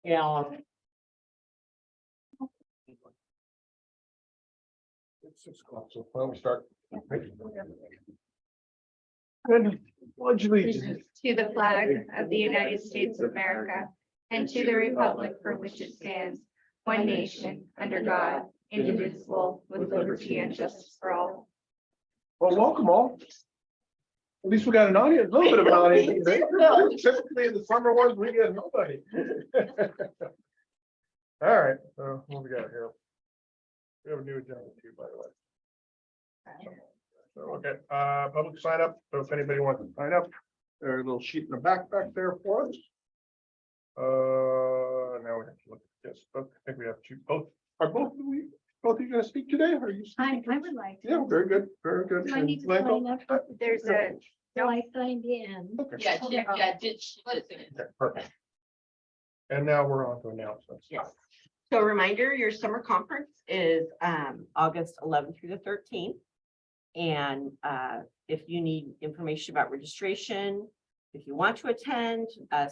And It's 6 o'clock, so why don't we start? Good. Pledge allegiance. To the flag of the United States of America and to the republic for which it stands, one nation, under God, indivisible, with liberty and justice for all. Well, welcome all. At least we got an audience, a little bit of an audience today. Typically in the summer ones, we get nobody. All right, so what we got here? We have a new agenda too, by the way. So, okay, public sign up, so if anybody wants to sign up, there's a little sheet in the back there for us. Now we have to look at this, I think we have two, both of you gonna speak today, or are you? I speaking? would like. Yeah, very good, very good. Do I need to And sign Michael? up? There's a, So I signed in. Okay. Yeah, did she? What is it? Okay, perfect. And now we're on to announcements. Yes. So a reminder, your summer conference is August 11th through the 13th. And if you need information about registration, if you want to attend,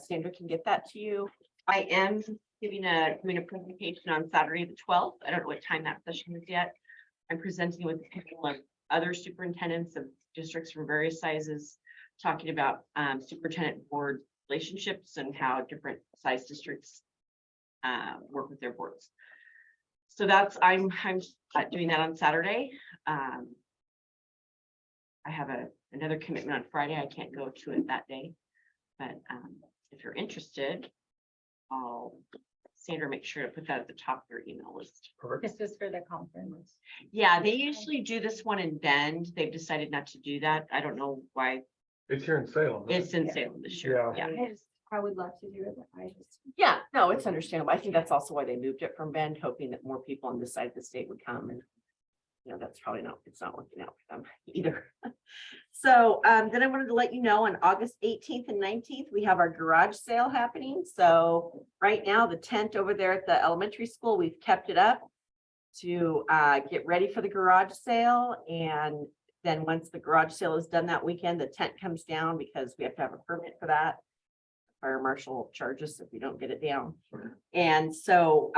Sandra can get that to you. I am giving a presentation on Saturday, the 12th. I don't know what time that session is yet. I'm presenting with a couple of other superintendents of districts from various sizes, talking about superintendent board relationships and how different size districts work with their boards. So that's, I'm doing that on Saturday. I have another commitment on Friday. I can't go to it that day, but if you're interested, Sandra, make sure to put that at the top of your email list. Perfect. this is for the conference. Yeah, they usually do this one in Bend. They've decided not to do that. I don't know why. It's here in Salem. right? It's in Salem this year. Yeah. Yeah. I would love to do it, but I just. Yeah, no, it's understandable. I think that's also why they moved it from Bend, hoping that more people on this side of the state would come, and that's probably not, it's not working out for them either. So then I wanted to let you know on August 18th and 19th, we have our garage sale happening. So right now, the tent over there at the elementary school, we've kept it up to get ready for the garage sale. And then once the garage sale is done that weekend, the tent comes down because we have to have a permit for that. Fire marshal charges if we don't get it down. And so,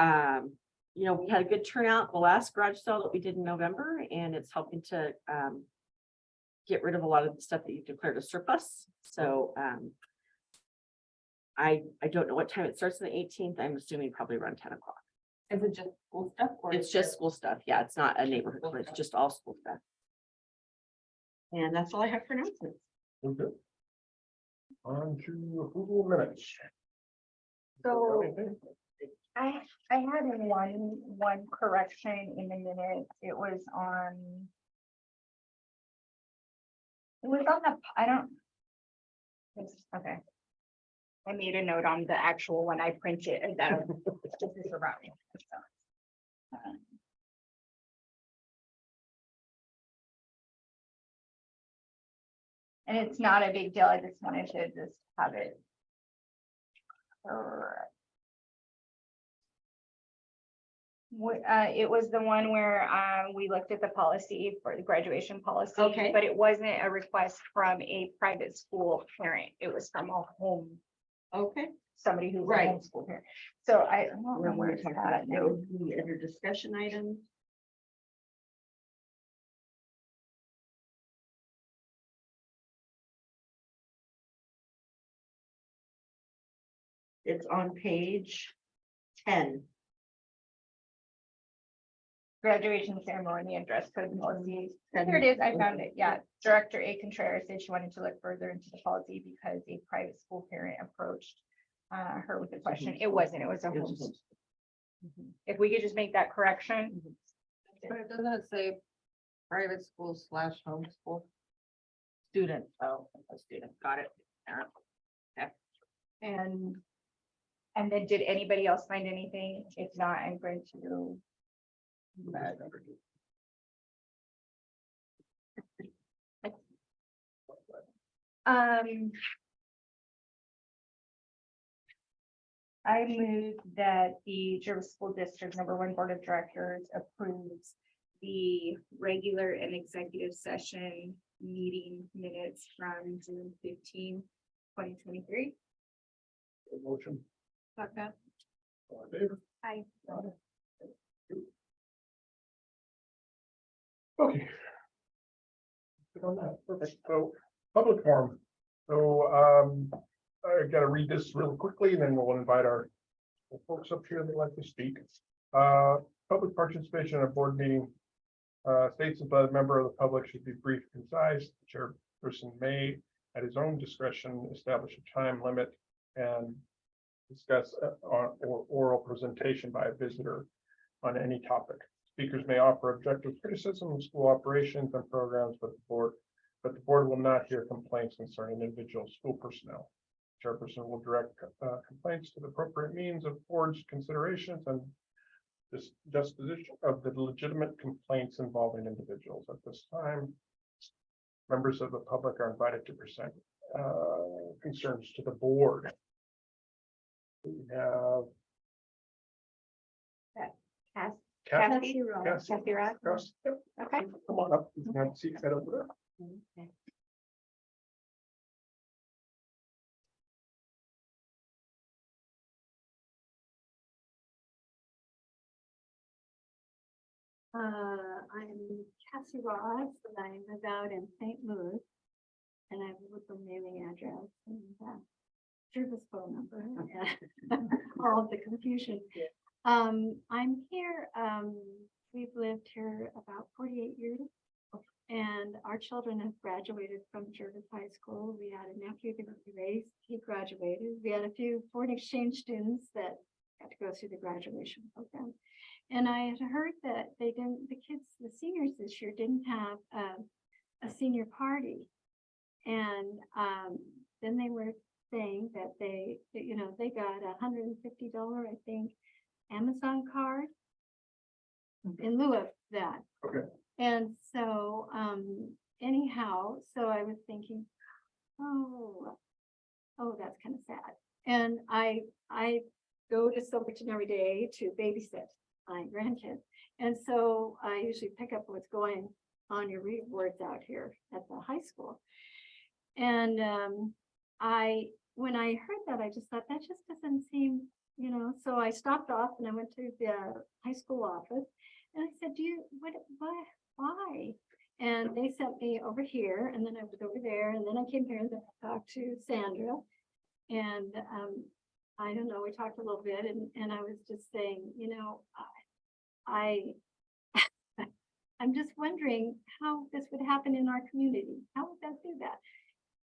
we had a good turnout the last garage sale that we did in November, and it's helping to get rid of a lot of the stuff that you've declared a surplus. So I don't know what time it starts on the 18th. I'm assuming probably around 10 o'clock. Is it just school stuff? Or It's just school stuff. Yeah, it's not a neighborhood, but it's just all school stuff. And that's all I have for announcements. Okay. On to approval of minutes. So Anything? I had one correction in the minutes. It was on the, okay. I made a note on the actual one I printed and that this is about. And it's not a big deal. I just wanted to just have it. It was the one where we looked at the policy for the graduation policy. Okay. But it wasn't a request from a private school parent. It was from a home, Okay. somebody who's a Right. homeschool parent. So I don't know We're where going it's to talk at about now. the other discussion items. It's on page 10. Graduation ceremony and dress code policy. Here it is. I found it. Yeah. Director A. Contreras said she wanted to look further into the policy because a private school parent approached her with a question. It wasn't, it was a home. If we could just make that correction. But it doesn't say private school / homeschool. Student, Oh, a student, got it. And then did anybody else find anything? If not, I'm going to. I move that the Jervis School District #1 Board of Directors approves the regular and executive session meeting minutes from June 15, 2023. Motion. Okay. All in favor? Aye. Okay. Good on that. Perfect. So, public forum. So, I gotta read this real quickly, and then we'll invite our folks up here that like to speak. Public participation in a board meeting states that a member of the public should be brief, concise. The chairperson may, at his own discretion, establish a time limit and discuss or oral presentation by a visitor on any topic. Speakers may offer objective criticism of school operations and programs, but the board will not hear complaints concerning individual school personnel. Chairperson will direct complaints to the appropriate means of board's considerations and this disposition of the legitimate complaints involving individuals. At this time, members of the public are invited to present concerns to the board. We have Cass- Kathy. Kathy Ross. Kathy. Kathy Ross. Ross. Yep. Okay. Come on up. You can have a seat right over there. Okay. I'm Cassie Ross, and I live out in St. Louis. And I have a local mailing address and service phone number, and all of the confusion. I'm here, we've lived here about 48 years. And our children have graduated from Jervis High School. We had a nephew that we raised, he graduated. We had a few foreign exchange students that got to go through the graduation program. And I had heard that the seniors this year didn't have a senior party. And then they were saying that they got $150, I think, Amazon card in lieu of that. Okay. And so anyhow, so I was thinking, oh, that's kind of sad. And I go to Silverton every day to babysit my grandkids. And so I usually pick up what's going on your read boards out here at the high school. And when I heard that, I just thought that just doesn't seem, so I stopped off and I went to the high school office and I said, why? And they sent me over here, and then I was over there, and then I came here and then I talked to Sandra. And I don't know, we talked a little bit, and I was just saying, I'm just wondering how this would happen in our community. How would that do that?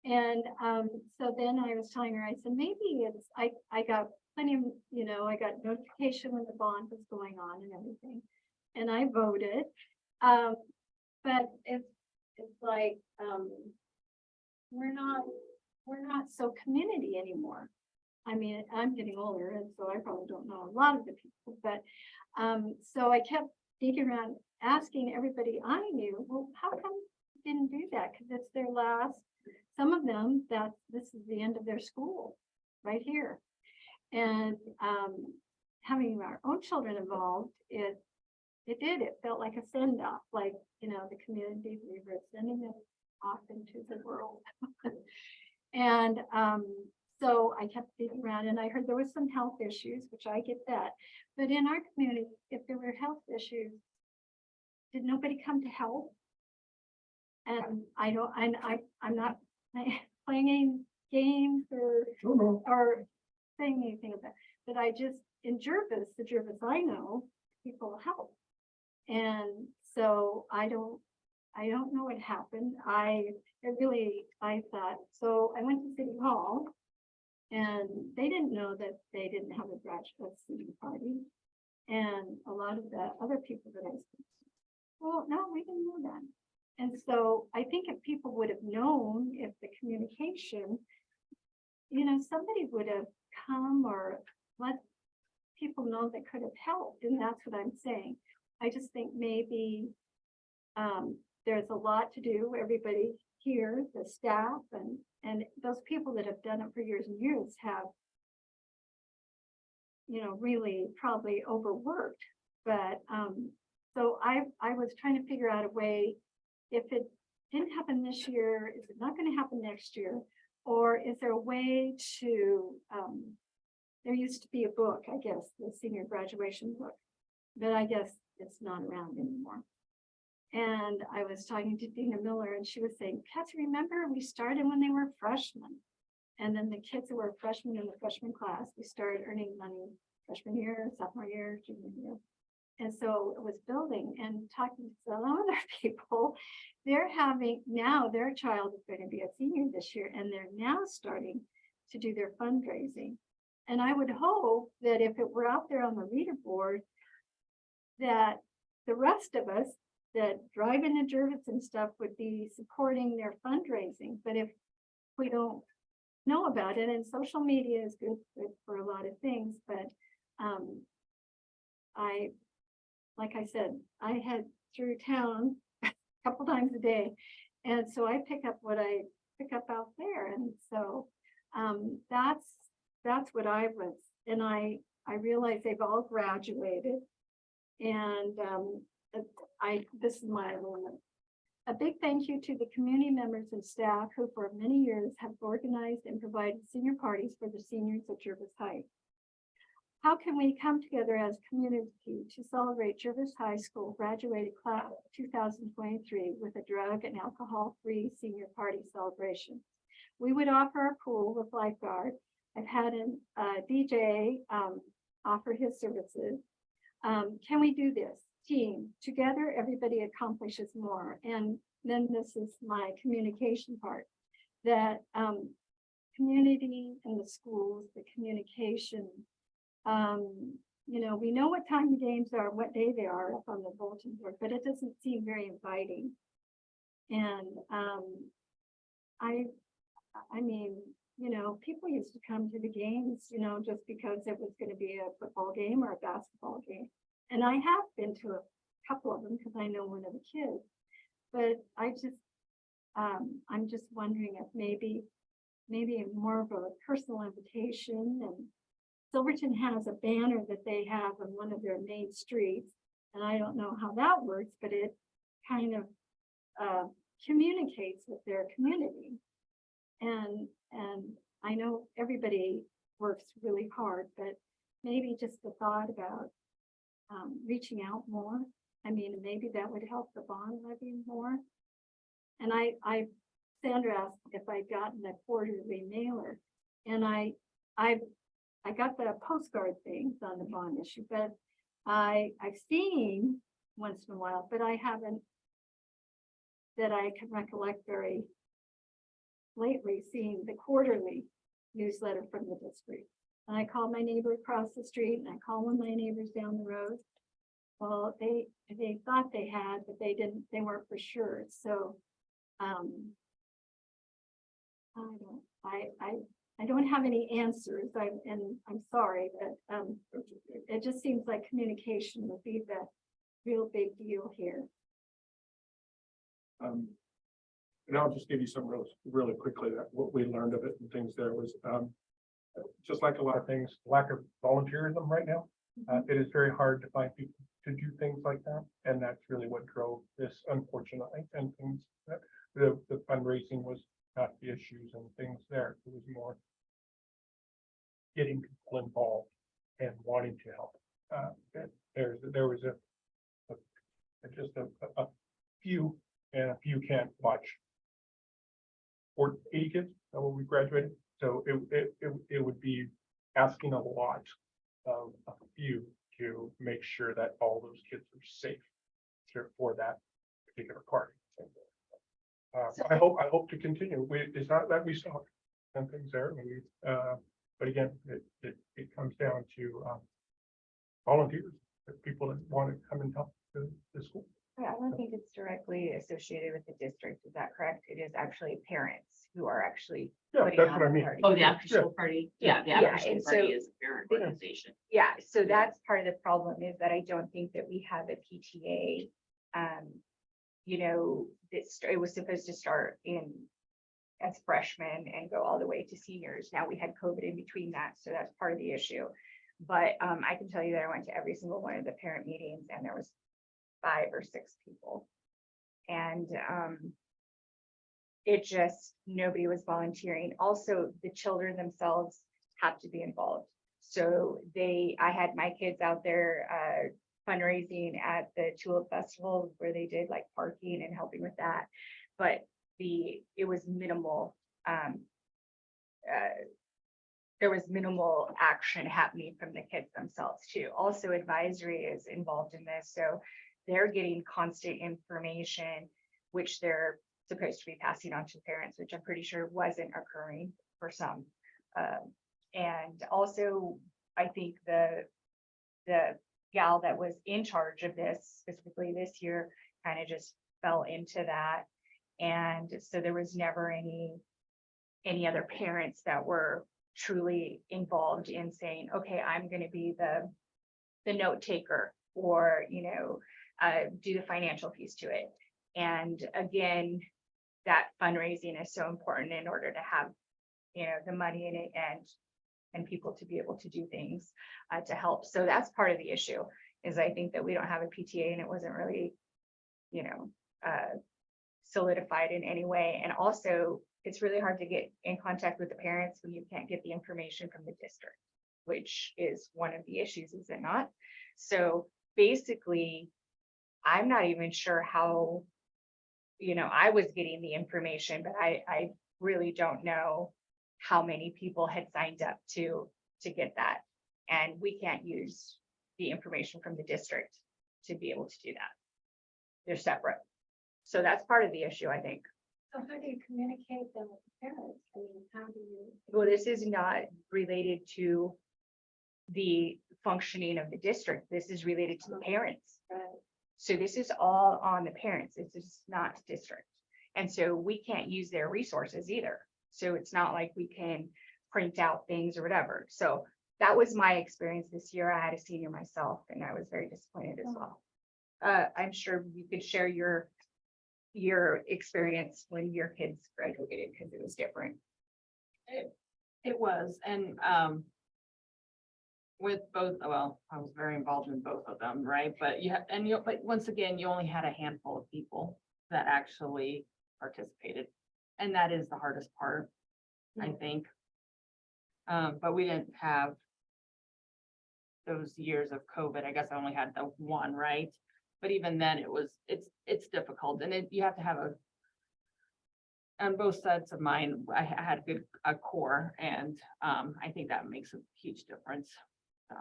And so then I was telling her, I said, maybe it's, I got plenty of, I got notification when the bond was going on and everything. And I voted. But it's like, we're not so community anymore. I mean, I'm getting older, and so I probably don't know a lot of the people, but so I kept digging around, asking everybody I knew, well, how come they didn't do that? Because it's their last, some of them, that this is the end of their school right here. And having our own children involved, it felt like a send off, like, the community, we were sending them off into the world. And so I kept digging around, and I heard there was some health issues, which I get that. But in our community, if there were health issues, did nobody come to help? And I'm not playing any games or saying anything about it, but I just, in Jervis, the Jervis I know, people help. And so I don't know what happened. I thought, so I went to City Hall, and they didn't know that they didn't have a graduate senior party. And a lot of the other people that I spoke to, well, no, we didn't know that. And so I think if people would have known, if the communication, somebody would have come or let people know that could have helped. And that's what I'm saying. I just think maybe there's a lot to do. Everybody here, the staff and those people that have done it for years and years have, really probably overworked. But so I was trying to figure out a way, if it didn't happen this year, is it not going to happen next year? Or is there a way to there used to be a book, I guess, the senior graduation book, but I guess it's not around anymore. And I was talking to Dina Miller and she was saying, Kathy, remember we started when they were freshmen. And then the kids who were freshmen in the freshman class, we started earning money freshman year, sophomore year, junior year. And so it was building and talking to some other people, they're having, now their child is going to be a senior this year and they're now starting to do their fundraising. And I would hope that if it were out there on the reader board, that the rest of us that drive into Jervis and stuff would be supporting their fundraising. But if we don't know about it, and social media is good for a lot of things, but like I said, I head through town a couple times a day. And so I pick up what I pick up out there. And so that's what I was. And I realize they've all graduated. And this is my moment. A big thank you to the community members and staff who for many years have organized and provided senior parties for the seniors at Jervis High. How can we come together as community to celebrate Jervis High School graduated class 2023 with a drug and alcohol-free senior party celebration? We would offer a pool with lifeguard. I've had a DJ offer his services. Can we do this? Team, together everybody accomplishes more. And then this is my communication part, that community and the schools, the communication, you know, we know what time the games are, what day they are up on the bulletin board, but it doesn't seem very inviting. And I mean, you know, people used to come to the games, you know, just because it was going to be a football game or a basketball game. And I have been to a couple of them because I know one of the kids, but I'm just wondering if maybe more of a personal invitation. And Silverton has a banner that they have on one of their main streets, and I don't know how that works, but it kind of communicates with their community. And I know everybody works really hard, but maybe just the thought about reaching out more. I mean, maybe that would help the bond levy more. And Sandra asked if I'd gotten a quarterly mailer, and I got the postcard things on the bond issue, but I've seen once in a while, but I haven't, that I can recollect very lately, seen the quarterly newsletter from the district. And I called my neighbor across the street and I called one of my neighbors down the road. Well, they thought they had, but they weren't for sure. So I don't have any answers. I'm sorry, but it just seems like communication would be the real big deal here. And I'll just give you some really quickly that what we learned of it and things there was just like a lot of things, lack of volunteerism right now. It is very hard to find people to do things like that. And that's really what drove this, unfortunately, and things that the fundraising was not the issues and things there. It was more getting people involved and wanting to help. There was just a few, and a few can't watch. Or 80 kids when we graduated. So it would be asking a lot of a few to make sure that all those kids are safe for that particular party. I hope to continue. It's not that we saw and things there, but again, it comes down to volunteers, people that want to come and help the school. I don't think it's directly associated with the district. Is that correct? It is actually parents who are actually. Yeah, putting that's on what I the mean. party. Oh, the after school party. Yeah, the Yeah, after school and party so- is a parent organization. Yeah, so that's part of the problem is that I don't think that we have a PTA. You know, it was supposed to start as freshmen and go all the way to seniors. Now we had COVID in between that, so that's part of the issue. But I can tell you that I went to every single one of the parent meetings and there was 5 or 6 people. And it just, nobody was volunteering. Also, the children themselves have to be involved. So I had my kids out there fundraising at the Tulip Festival where they did like parking and helping with that. But it was minimal. There was minimal action happening from the kids themselves too. Also, advisory is involved in this, so they're getting constant information, which they're supposed to be passing on to parents, which I'm pretty sure wasn't occurring for some. And also, I think the gal that was in charge of this specifically this year kind of just fell into that. And so there was never any other parents that were truly involved in saying, okay, I'm going to be the note taker or, do the financial piece to it. And again, that fundraising is so important in order to have, the money in it and people to be able to do things to help. So that's part of the issue is I think that we don't have a PTA and it wasn't really, solidified in any way. And also it's really hard to get in contact with the parents when you can't get the information from the district, which is one of the issues, is it not? So basically, I'm not even sure how, I was getting the information, but I really don't know how many people had signed up to get that. And we can't use the information from the district to be able to do that. They're separate. So that's part of the issue, I think. So how do you communicate them with the parents? I mean, how do you? Well, this is not related to the functioning of the district. This is related to the parents. Right. So this is all on the parents. It's just not district. And so we can't use their resources either. So it's not like we can print out things or whatever. So that was my experience this year. I had a senior myself and I was very disappointed as well. I'm sure you could share your experience when your kids graduated because it was different. It was, and with both, well, I was very involved in both of them, right? But but once again, you only had a handful of people that actually participated. And that is the hardest part, I think. But we didn't have those years of COVID. I guess I only had the one, right? But even then it's difficult and you have to have on both sides of mine, I had a core and I think that makes a huge difference. So.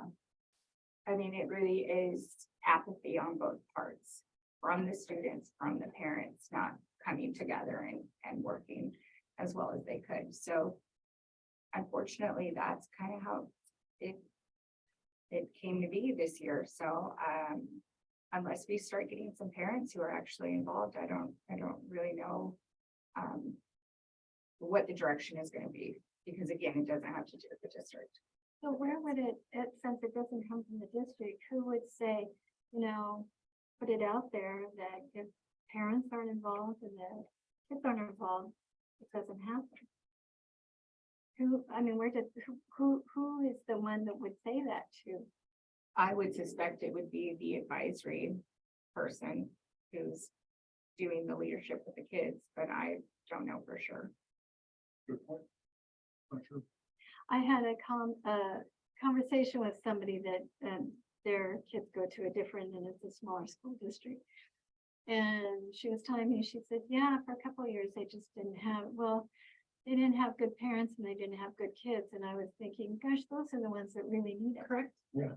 I mean, it really is apathy on both parts, from the students, from the parents, not coming together and working as well as they could. So unfortunately, that's kind of how it came to be this year. So unless we start getting some parents who are actually involved, I don't really know what the direction is going to be, because again, it doesn't have to do with the district. So where would since it doesn't come from the district, who would say, put it out there that if parents aren't involved and the kids aren't involved, it doesn't happen? Who is the one that would say that to? I would suspect it would be the advisory person who's doing the leadership with the kids, but I don't know for sure. Good point. Not sure. I had a conversation with somebody that their kids go to a different, and it's a smaller school district. And she was telling me, she said, yeah, for a couple of years, they just didn't have, they didn't have good parents and they didn't have good kids. And I was thinking, gosh, those are the ones that really need it. Correct. Yeah.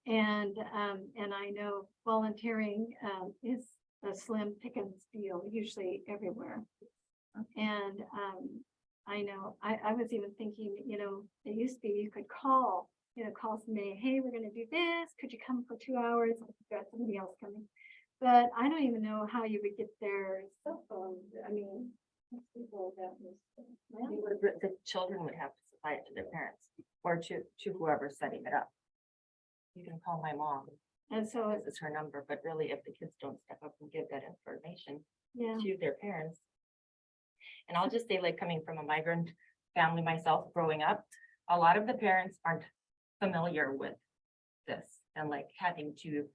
And I know volunteering is a slim pickings deal, usually everywhere. And I know, I was even thinking, it used to be you could call somebody, hey, we're going to do this. Could you come for 2 hours? I've got somebody else coming. But I don't even know how you would get their cell phone. I mean, people that was, The children would have to supply it to their parents or to whoever's setting it up. You can call my mom, and so this is her number, but really if the kids don't step up and give that information yeah. to their parents. And I'll just say, like, coming from a migrant family myself growing up, a lot of the parents aren't familiar with this and like having to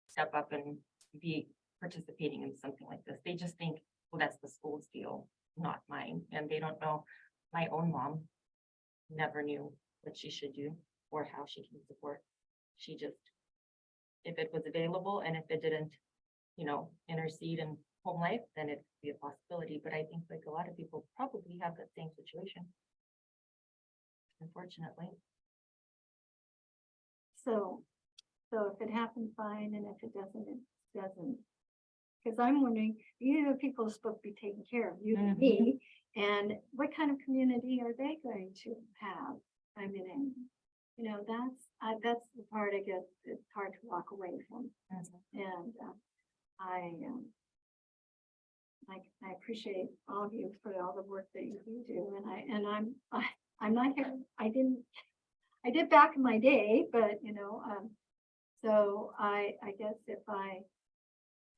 step up and be participating in something like this. They just think, well, that's the school's deal, not mine. And they don't know, my own mom never knew what she should do or how she can support. She just, if it was available and if it didn't, intercede in home life, then it'd be a possibility. But I think like a lot of people probably have that same situation. Unfortunately. So if it happens, fine, and if it doesn't, it doesn't. Because I'm wondering, these are the people who are supposed to be taking care of you and me, and what kind of community are they going to have? I mean, that's the part I guess it's hard to walk away from. And I appreciate all of you for all the work that you do, and I'm not here, I did back in my day, but so I guess if I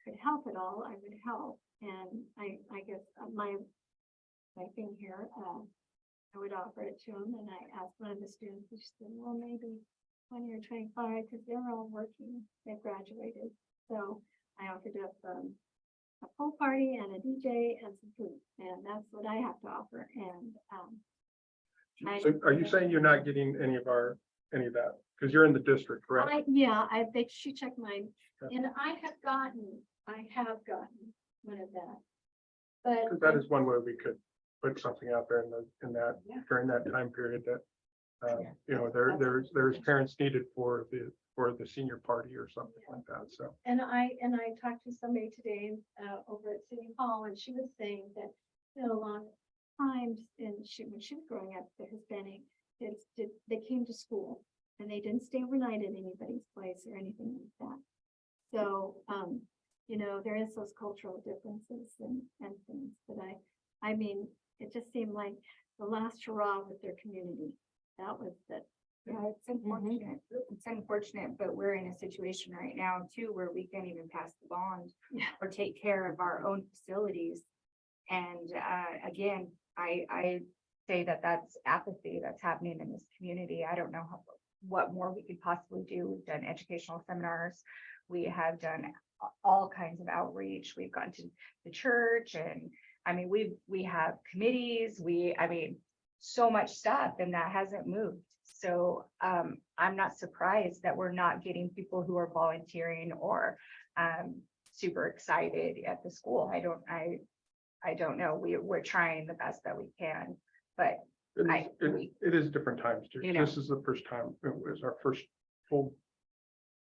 could help at all, I would help. And I guess my thing here, I would offer it to them, and I asked one of the students, and she said, well, maybe 20 or 25, because they're all working, they've graduated. So I offered up a pool party and a DJ and some food, and that's what I have to offer. And So are you saying you're not getting any of that? Because you're in the district, correct? She checked mine, and I have gotten one of that. But Because that is one way we could put something out there in that, during that time period that, there's parents needed for the senior party or something like that, so. And I talked to somebody today over at City Hall, and she was saying that, a lot of times, when she was growing up, the Hispanic kids they came to school and they didn't stay overnight at anybody's place or anything like that. So, there is those cultural differences and things, but I mean, it just seemed like the last hurrah with their community. That was that. Yeah, it's unfortunate. It's unfortunate, but we're in a situation right now too, where we can't even pass the bond or take care of our own facilities. And again, I say that that's apathy that's happening in this community. I don't know what more we could possibly do. We've done educational seminars. We have done all kinds of outreach. We've gone to the church, and I mean, we have committees. So much stuff, and that hasn't moved. So I'm not surprised that we're not getting people who are volunteering or super excited at the school. I don't know. We're trying the best that we can, but It is different times too. This is the first time, it was our first full,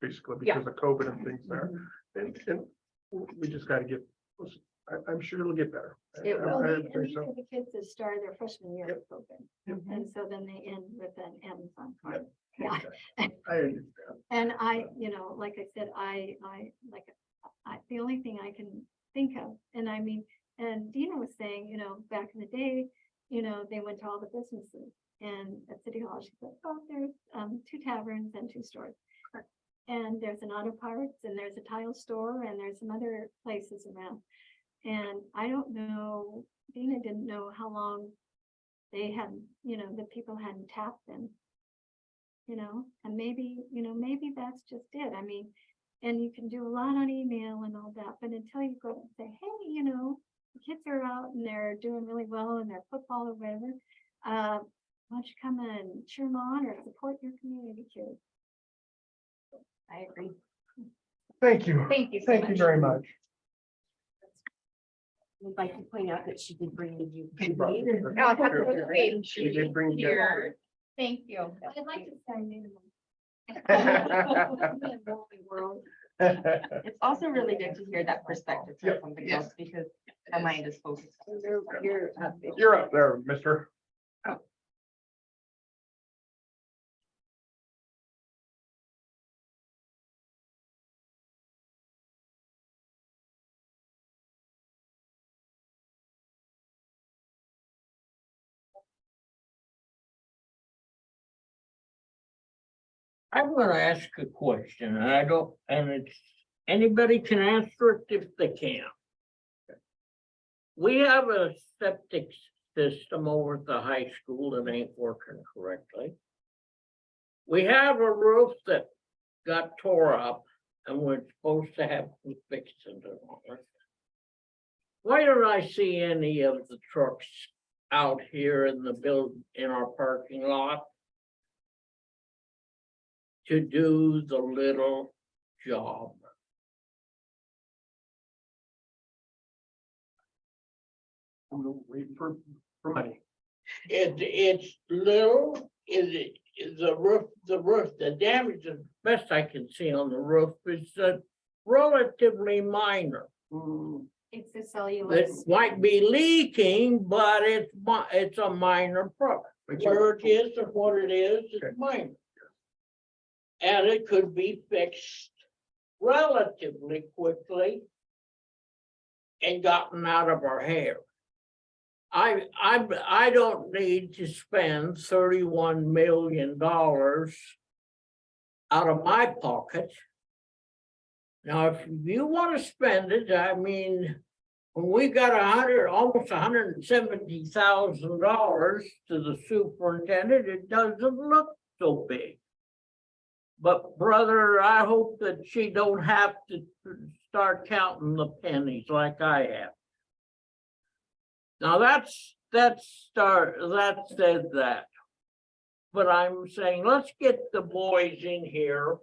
basically because of COVID and things there. And we just got to get, I'm sure it'll get better. It will. These are the kids that started their freshman year of COVID, and so then they end with an Amazon card. Yeah. I understand. And like I said, the only thing I can think of, and I mean, and Dina was saying, back in the day, they went to all the businesses, and at City Hall, she said, oh, there's 2 taverns and 2 stores. And there's an auto parts, and there's a tile store, and there's some other places around. And I don't know, Dina didn't know how long they had, the people hadn't tapped them. And maybe that's just it. I mean, and you can do a lot on email and all that, but until you go and say, hey, the kids are out and they're doing really well in their football or whatever, why don't you come and cheer them on or support your community kids? I agree. Thank you. thank you. So Thank you much. very much. I'd like to point out that she did bring you. She brought it. No, I thought it was great. She did bring you. Here. Thank you. I'd like to say I knew World. It's also really good to hear that perspective from Yep. somebody else because my mind is focused. You're up there, mister. I'm gonna ask a question, and I don't, and it's, anybody can answer it if they can. We have a septic system over at the high school that ain't working correctly. We have a roof that got tore up and we're supposed to have some fixing to it. Why don't I see any of the trucks out here in the build, in our parking lot? to do the little job. I'm gonna wait for money. It's little, is the roof, the damage, the best I can see on the roof is relatively minor. It's the cellulose. It might be leaking, but it's a minor problem. Where it is and what it is, Okay. it's minor. And it could be fixed relatively quickly and gotten out of our hair. I don't need to spend $31 million out of my pocket. Now, if you want to spend it, I mean, when we got almost $170,000 to the superintendent, it doesn't look so big. But brother, I hope that she don't have to start counting the pennies like I have. Now that says that. But I'm saying, let's get the boys in here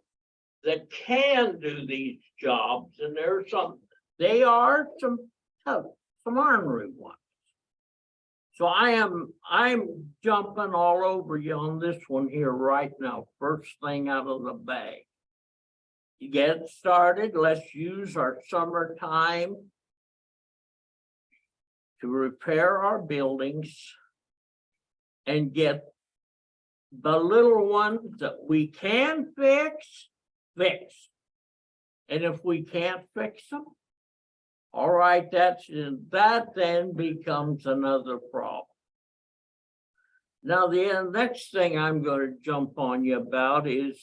that can do these jobs, and there's some tough, some ornery ones. So I'm jumping all over you on this one here right now, first thing out of the bag. You get started, let's use our summertime to repair our buildings and get the little ones that we can fix. And if we can't fix them, all right, that then becomes another problem. Now, the next thing I'm going to jump on you about is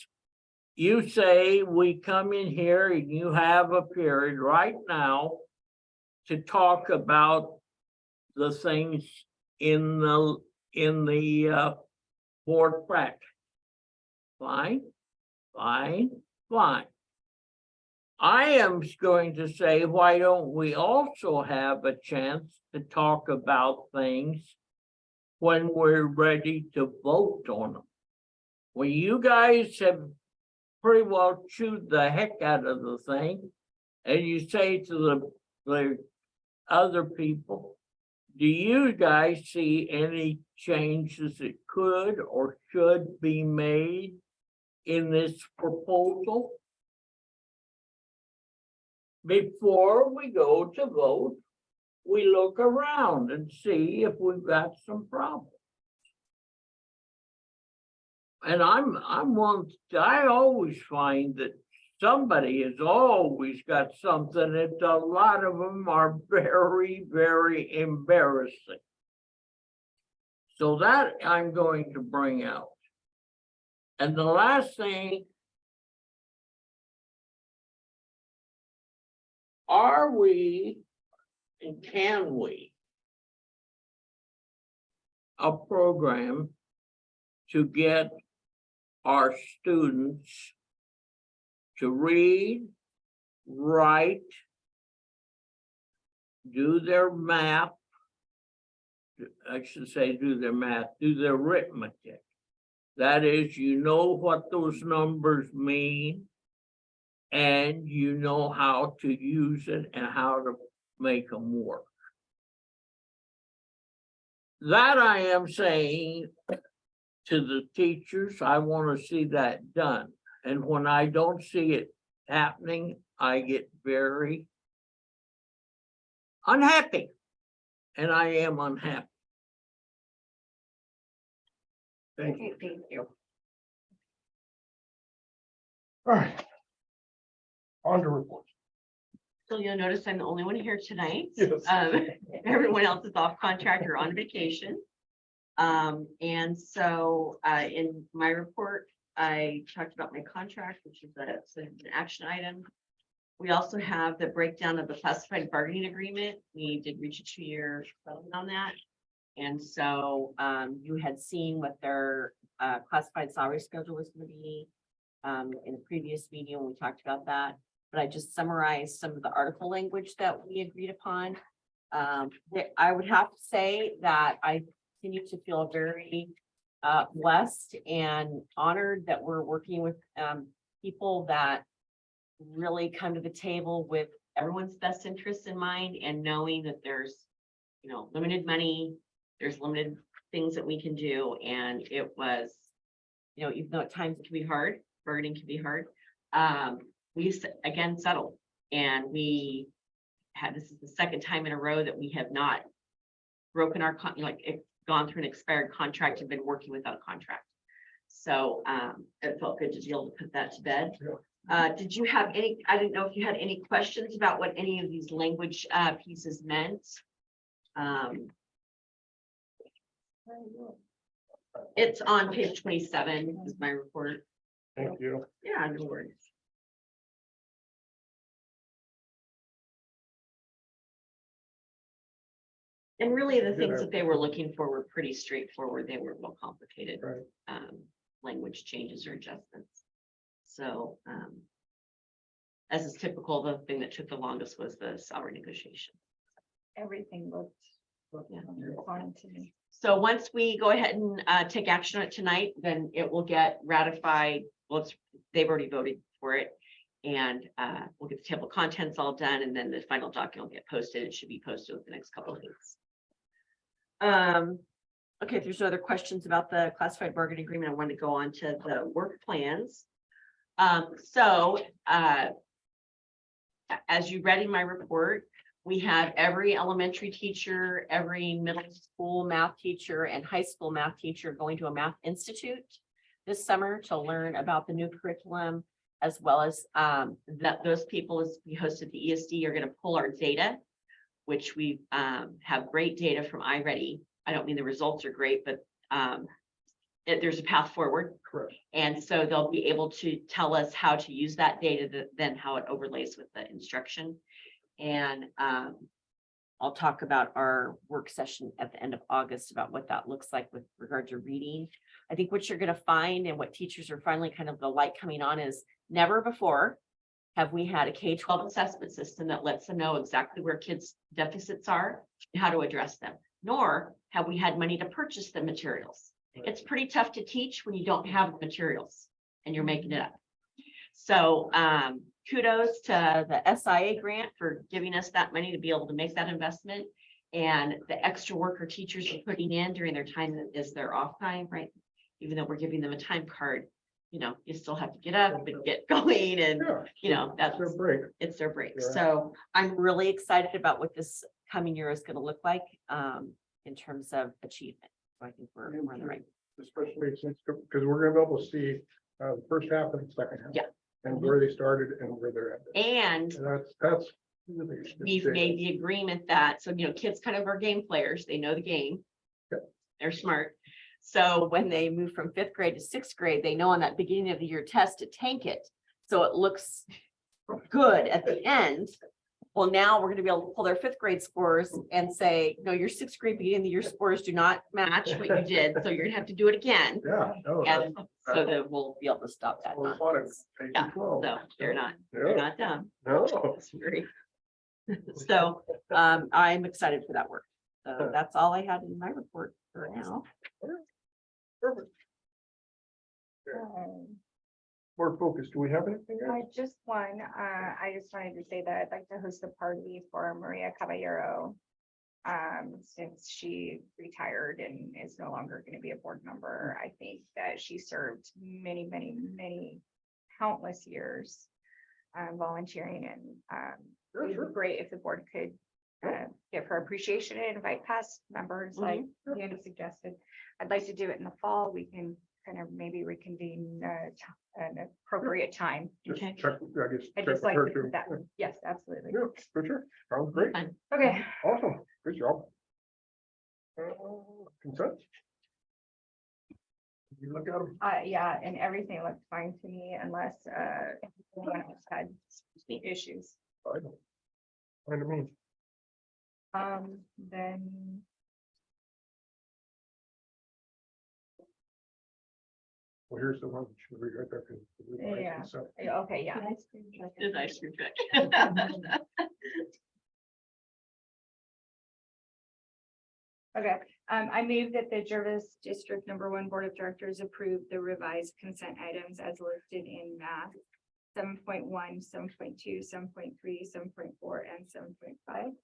you say we come in here and you have a period right now to talk about the things in the board practice. Fine. I am going to say, why don't we also have a chance to talk about things when we're ready to vote on them? When you guys have pretty well chewed the heck out of the thing, and you say to the other people, do you guys see any changes that could or should be made in this proposal? Before we go to vote, we look around and see if we've got some problems. And I always find that somebody has always got something, and a lot of them are very, very embarrassing. So that I'm going to bring out. And the last thing, are we and can we a program to get our students to read, write, do their math, I should say do their math, do their arithmetic. That is, you know what those numbers mean, and you know how to use it and how to make them work. That I am saying to the teachers, I want to see that done. And when I don't see it happening, I get very unhappy. And I am unhappy. Thank you. Okay, thank you. All right. On to reports. So you'll notice I'm the only one here tonight. Yes. Everyone else is off contract or on vacation. And so in my report, I talked about my contract, which is an action item. We also have the breakdown of the classified bargaining agreement. We did reach a 2-year settlement on that. And so you had seen what their classified salary schedule was going to be in the previous meeting when we talked about that. But I just summarized some of the article language that we agreed upon. I would have to say that I continue to feel very blessed and honored that we're working with people that really come to the table with everyone's best interests in mind and knowing that there's, limited money, there's limited things that we can do. And it was, even though at times it can be hard, bargaining can be hard. Again settled, and this is the second time in a row that we have not broken our gone through an expired contract and been working without a contract. So it felt good to be able to put that to bed. Did you have I didn't know if you had any questions about what any of these language pieces meant. It's on page 27 is my report. Thank you. Yeah, no worries. And really, the things that they were looking for were pretty straightforward. They weren't real complicated Right. language changes or adjustments. So, as is typical, the thing that took the longest was the salary negotiation. Everything looked Yeah. fine to me. So once we go ahead and take action on it tonight, then it will get ratified. Well, they've already voted for it. And we'll get the table of contents all done, and then the final document will get posted. It should be posted within the next couple of weeks. Okay, if there's no other questions about the classified bargaining agreement, I want to go on to the work plans. As you read in my report, we have every elementary teacher, every middle school math teacher, and high school math teacher going to a math institute this summer to learn about the new curriculum, as well as that those people, as we hosted the ESD, are going to pull our data, which we have great data from iReady. I don't mean the results are great, but there's a path forward. Correct. And so they'll be able to tell us how to use that data, then how it overlays with the instruction. And I'll talk about our work session at the end of August about what that looks like with regard to reading. I think what you're going to find and what teachers are finally kind of the light coming on is never before have we had a K-12 assessment system that lets them know exactly where kids' deficits are and how to address them, nor have we had money to purchase the materials. It's pretty tough to teach when you don't have the materials and you're making it up. So kudos to the SIA grant for giving us that money to be able to make that investment, and the extra work our teachers are putting in during their time that is their off time, right? Even though we're giving them a time card, you still have to get up and get going, and Yeah. that's Their break. it's their break. Yeah. So I'm really excited about what this coming year is going to look like in terms of achievement. So I think we're on the right. Especially since, because we're gonna be able to see the first half and the second half. Yeah. And where they started and where they're at. And That's. Really a good we've shape. made the agreement that, so, kids kind of are game players. They know the game. Yep. They're smart. So when they move from 5th grade to 6th grade, they know on that beginning of the year test to tank it. So it looks good at the end. Well, now we're going to be able to pull their 5th grade scores and say, no, your 6th grade beginning of the year scores do not match what you did. So you're gonna have to do it again. Yeah. No, And so that we'll be able to stop that. that's a lot of nonsense. K Yeah, through 12. so they're not Yeah. dumb. No. It's very- So I'm excited for that work. So that's all I had in my report for now. Perfect. More focused. Do we have anything? else? I just wanted to say that I'd like to host a party for Maria Caballero. Since she retired and is no longer going to be a board member. I think that she served many countless years volunteering, and Sure, it'd sure. be great if the board could give her appreciation and invite past members like Deanna suggested. I'd like to do it in the fall. We can kind of maybe reconvene an appropriate time. Just Okay. check, I guess. I'd check just with like her to too. put that, yes, absolutely. Yeah, for sure. Sounds great. Fine. Okay, Awesome. Good job. Consent? You look at them. yeah, and everything looked fine to me unless anyone else had issues. I don't. Find me. Then Well, here's the one. Should we right there? 'Cause we like Yeah. consent. okay, yeah. Did I screw back? Okay, I move that the Jervis District #1 Board of Directors approve the revised consent items as listed in math 7.1, 7.2, 7.3, 7.4, and 7.5.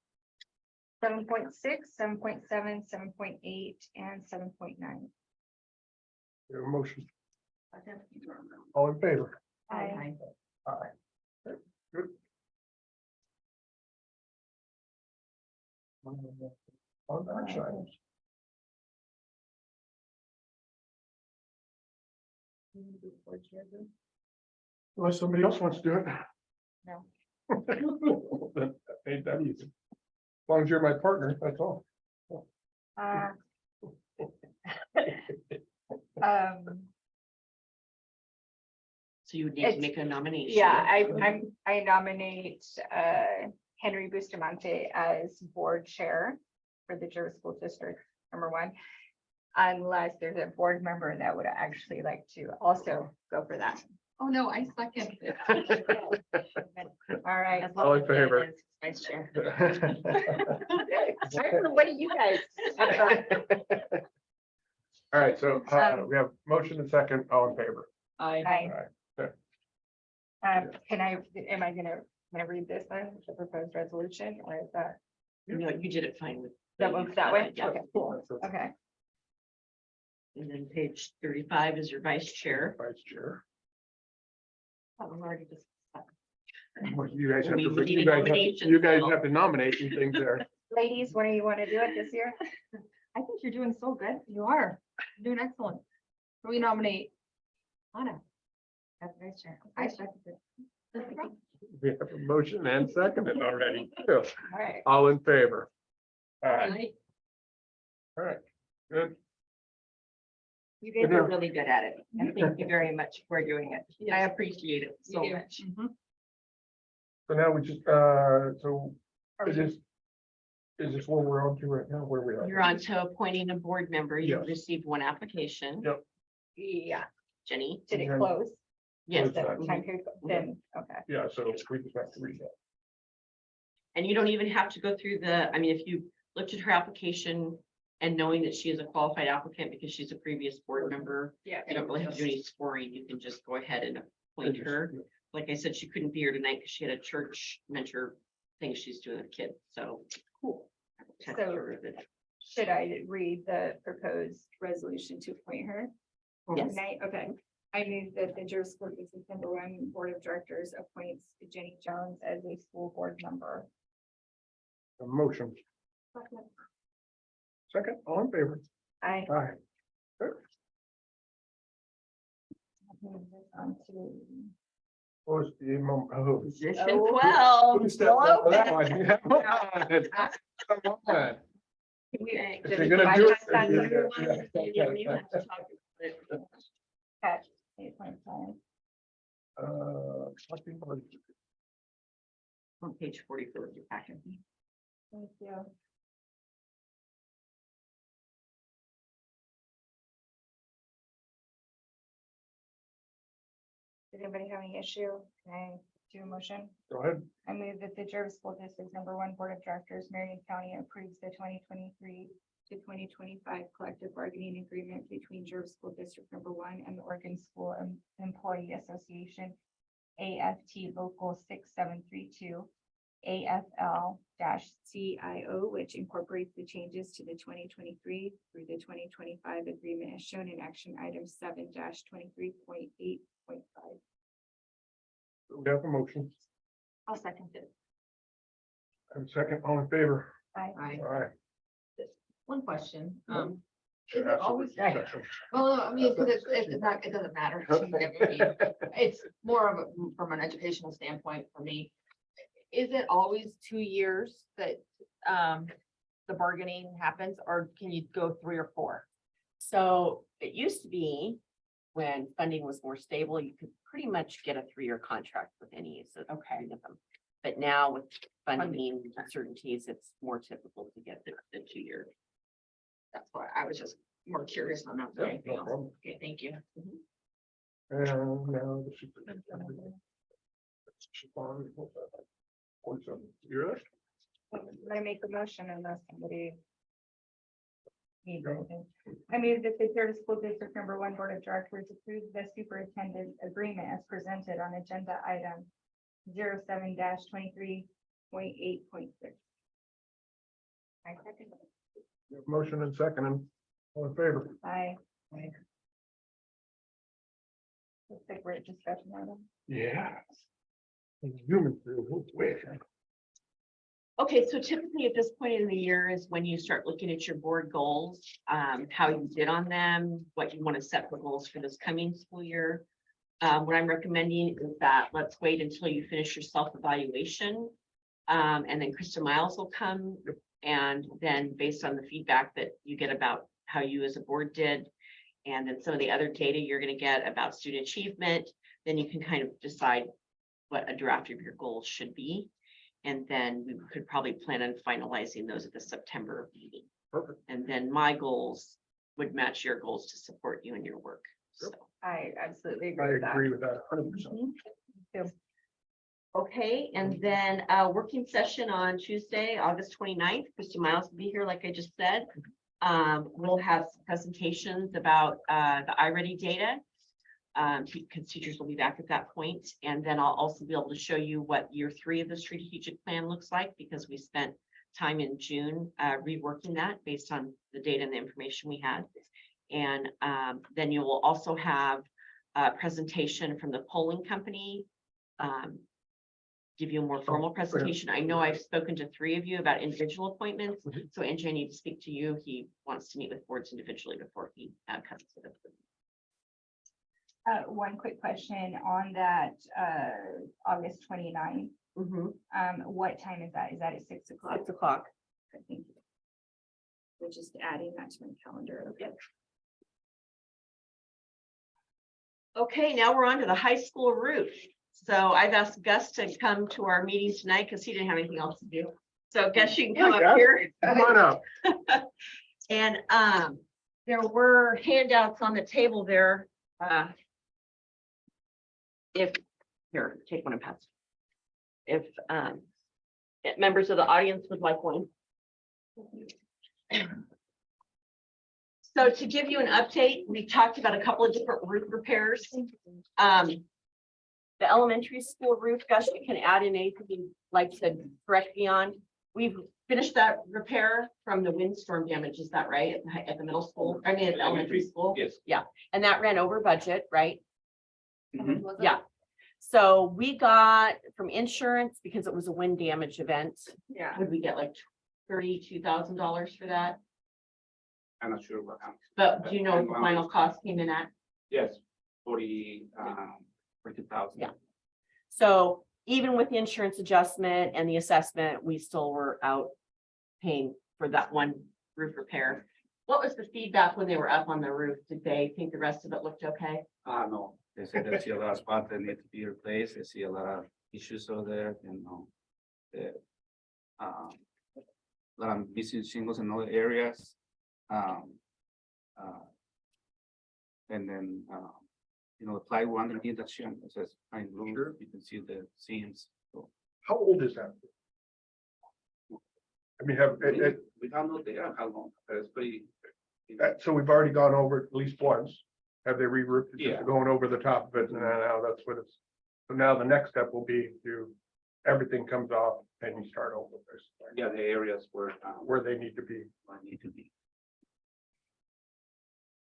7.6, 7.7, 7.8, and 7.9. We have a motion. All in favor? Aye. Aye. Okay, good. On to action items. Unless somebody else wants to do it. No. That ain't that easy. As long as you're my partner, that's all. Uh, So you would need to It's- make a nomination. Yeah, I nominate Henry Bustamante as board chair for the Jervis School District #1. Unless there's a board member that would actually like to also go for that. Oh, no, I second. All right. As All long in as Jen favor? is Vice chair. What do you guys? All right, so we have motion and second, all in favor. Aye. Okay. Am I gonna read this then, the proposed resolution, or is that? No, you did it fine with. That one, that way? Yeah. Okay, okay. And then page 35 is your vice chair. Vice chair. That was already just. Well, You guys have We to, need you guys have, nominations, you guys so. have to nominate some things there. Ladies, when do you want to do it this year? I think you're doing so good. You are. You're doing excellent. We nominate Anna as vice chair. I second it. We have a motion and seconded already. All right. All in favor. All right, Aye. all right, good. You guys are really good at it, and thank you very much for doing it. I appreciate it so You do. much. So now we just, so is this where we're on to right now, where we are? You're on to appointing a board member. You Yes. received one application. Yep. Yeah, Jenny? did it Okay. close? Yes. Is that time period? Then, okay. Yeah, so we just have to read that. And you don't even have to go through if you looked at her application and knowing that she is a qualified applicant because she's a previous board member, Yeah. you don't really have to do any scoring. You can just go ahead and appoint her. Like I said, she couldn't be here tonight because she had a church mentor thing she's doing with kids, so. Cool. So- Should I read the proposed resolution to appoint her? Yes. Tonight? Okay. I move that the Jervis School District #1 Board of Directors appoints Jenny Jones as a school board member. A motion, second, all in favor. I Aye. move this on to. What was the oh. Position Oh. 12. Who stepped up for that Hello? one? Yeah, come on. Come on. We- If you're gonna do it. Bypass you're that. gonna- You don't even have to talk about it. Catch 8.5. Selecting board. On page 44 of your packet. Thank you. Does anybody have any issue? Can I do a motion? Go ahead. I move that the Jervis School District #1 Board of Directors, Marion County approves the 2023 to 2025 collective bargaining agreement between Jervis School District #1 and the Oregon School Employee Association, AFT Local 6732, AFL-CIO, which incorporates the changes to the 2023 through the 2025 agreement as shown in action item 7-23.8.5. We have a motion. I'll second it. And second, all in favor. Aye. All right. One question, Sure, Is it always- absolutely. well, I mean, because it's not, it doesn't matter. to me. It's more of a, from an educational standpoint for me. Is it always 2 years that the bargaining happens, or can you go 3 or 4? So it used to be when funding was more stable, you could pretty much get a 3-year contract with any of them. But now with funding uncertainties, it's more typical to get the 2 years. That's why I was just more curious on that. than Yeah, anything no else. problem. Okay, thank you. And now the superintendent. Siobhan, 47. You're it? I make a motion unless somebody. me, Brandon. I move that the Fairfield School District number 1 Board of Directors approve the superintendent agreement as presented on agenda item 07-23.8.6. Motion and second, and all in favor? Aye. Looks like we're at discussion item. Yeah. Human. Wait. Okay, so typically at this point in the year is when you start looking at your board goals, how you did on them, what you want to set for goals for this coming school year. What I'm recommending is that let's wait until you finish your self-evaluation. And then Krista Miles will come. And then based on the feedback that you get about how you as a board did, and then some of the other data you're going to get about student achievement, then you can kind of decide what a draft of your goals should be. And then we could probably plan on finalizing those at the September meeting. Perfect. And then my goals would match your goals to support you in your work. So, I absolutely I agree with that. agree with that 100%. okay, and then working session on Tuesday, August 29th. Krista Miles will be here, like I just said. We'll have some presentations about the iReady data. Because teachers will be back at that point. And then I'll also be able to show you what year 3 of the strategic plan looks like, because we spent time in June reworking that based on the data and the information we had. And then you will also have a presentation from the polling company, give you a more formal presentation. I know I've spoken to 3 of you about individual appointments. So Angie, I need to speak to you. He wants to meet with boards individually before he comes to the. One quick question on that, August 29th. What time is that? Is that at 6 o'clock? 6 o'clock. Thank you. We're just adding that to my calendar. Okay. Okay, now we're on to the high school roof. So I've asked Gus to come to our meeting tonight because he didn't have anything else to do. So Gus, you can come Hi, up Gus. here. Come on up. And there were handouts on the table there. If, here, take one and pass. If members of the audience would like one. So to give you an update, we talked about a couple of different roof repairs. The elementary school roof, Gus, you can add in anything you'd like to correct me on. We've finished that repair from the windstorm damage, is that right? At the middle school, I mean, at the elementary school? Yes. Yeah, and that ran over budget, right? Mhm. Yeah. So we got from insurance, because it was a wind damage event, Yeah. would we get like $32,000 for that? I'm not sure what happened. But do you know what the final cost came in at? Yes, 40,000. Yeah. So even with the insurance adjustment and the assessment, we still were out paying for that one roof repair. What was the feedback when they were up on the roof? Did they think the rest of it looked okay? No, they said they see a lot of spots that need to be replaced. They see a lot of issues over there, you know. The, a lot of missing shingles in other areas. And then, you know, the plywood underneath that shin, it says pine blue. You can see the seams. So How old is that? I mean, we don't know how long, but it's pretty. so we've already gone over it at least once. Have they re-roofed it? Just Yeah. going over the top of it, and now that's what it's, so now the next step will be to, everything comes off and you start over. Basically, Yeah, the areas where they need to be. need to be.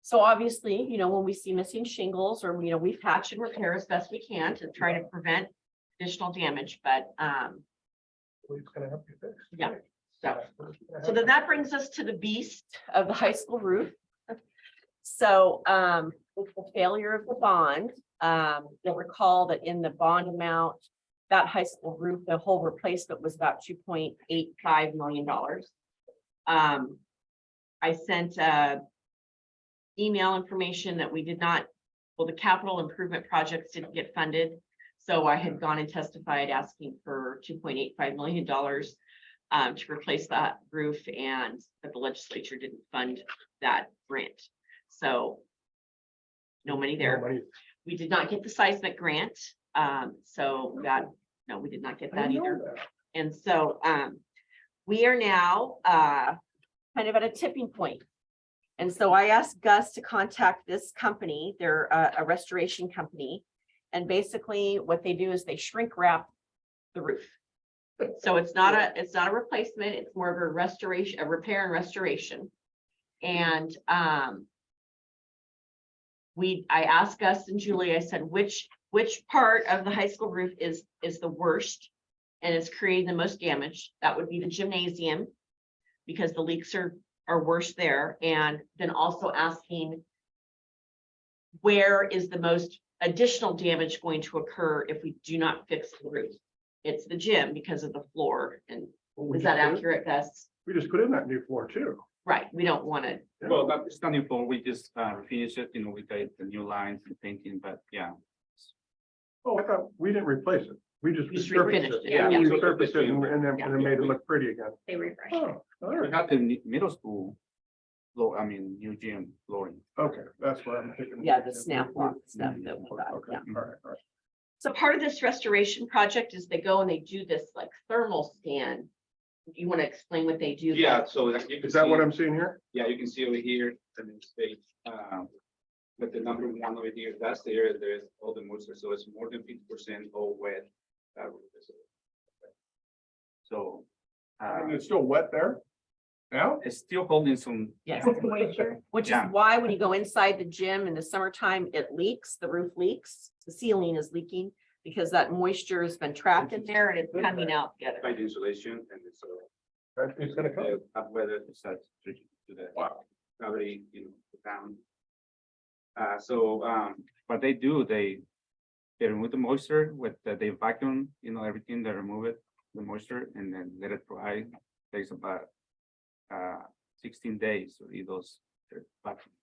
So obviously, you know, when we see missing shingles or, you know, we patch and repair as best we can to try to prevent additional damage, but It's gonna help you fix. Yeah. So then that brings us to the beast of the high school roof. So with the failure of the bond, you'll recall that in the bond amount, that high school roof, the whole replacement was about $2.85 million. I sent email information that we did not, well, the capital improvement projects didn't get funded. So I had gone and testified asking for $2.85 million to replace that roof, and that the legislature didn't fund that grant. So no money there. Nobody- We did not get the seismic grant. So that, no, we did not get I that know either. that. And so we are now kind of at a tipping point. And so I asked Gus to contact this company. They're a restoration company. And basically what they do is they shrink wrap the roof. So it's not a replacement, it's more of a restoration, a repair and restoration. And I asked Gus and Julie, I said, which part of the high school roof is the worst and is creating the most damage? That would be the gymnasium, because the leaks are worse there. And then also asking, where is the most additional damage going to occur if we do not fix the roof? It's the gym because of the floor. And is that accurate, Gus? We just put in that new floor too. Right, we don't want to. Well, that standing floor, we just finish it, we got the new lines and painting, but yeah. Oh, I thought we didn't replace it. We just We just resurfaced refinished it. it, Yeah, yeah. we resurfaced it and then made it look pretty again. They refresh. Oh, all We right. got the middle school floor, new gym flooring. Okay, that's what I'm thinking. Yeah, the snap lock stuff that we got, Okay, yeah. all right, all right. So part of this restoration project is they go and they do this like thermal scan. You want to explain what they do? Yeah, so like you can Is that what see- I'm seeing here? Yeah, you can see over here, and it's big, but the number one over here, that's the area there's all the moisture, so it's more than 50% all wet. That roof is- So, And it's still wet there? Now? it's still holding some. Yes. Moisture. Which is Yeah. why when you go inside the gym in the summertime, it leaks, the roof leaks, the ceiling is leaking. Because that moisture has been trapped in there and it's coming out together. By the insulation and it's It's gonna come. up weather, it starts to the Wow. gravity, down. So, what they do, they remove the moisture with, they vacuum, everything, they remove it, the moisture, and then let it dry. Takes about 16 days to eat those vacuum.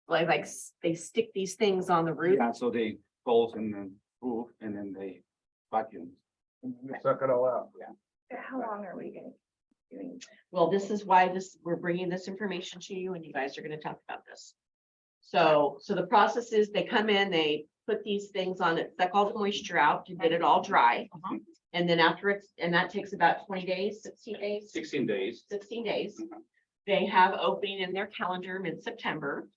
Like they stick these things on the roof. Yeah, so they goes in the roof and then they vacuum. Suck it all out. How long are we gonna be doing? Well, this is why we're bringing this information to you and you guys are gonna talk about this. So the process is they come in, they put these things on it, suck all the moisture out to get it all dry. And then and that takes about 20 days, 16 days, 16 days. 16 days. Mhm. They have opening in their calendar mid-September.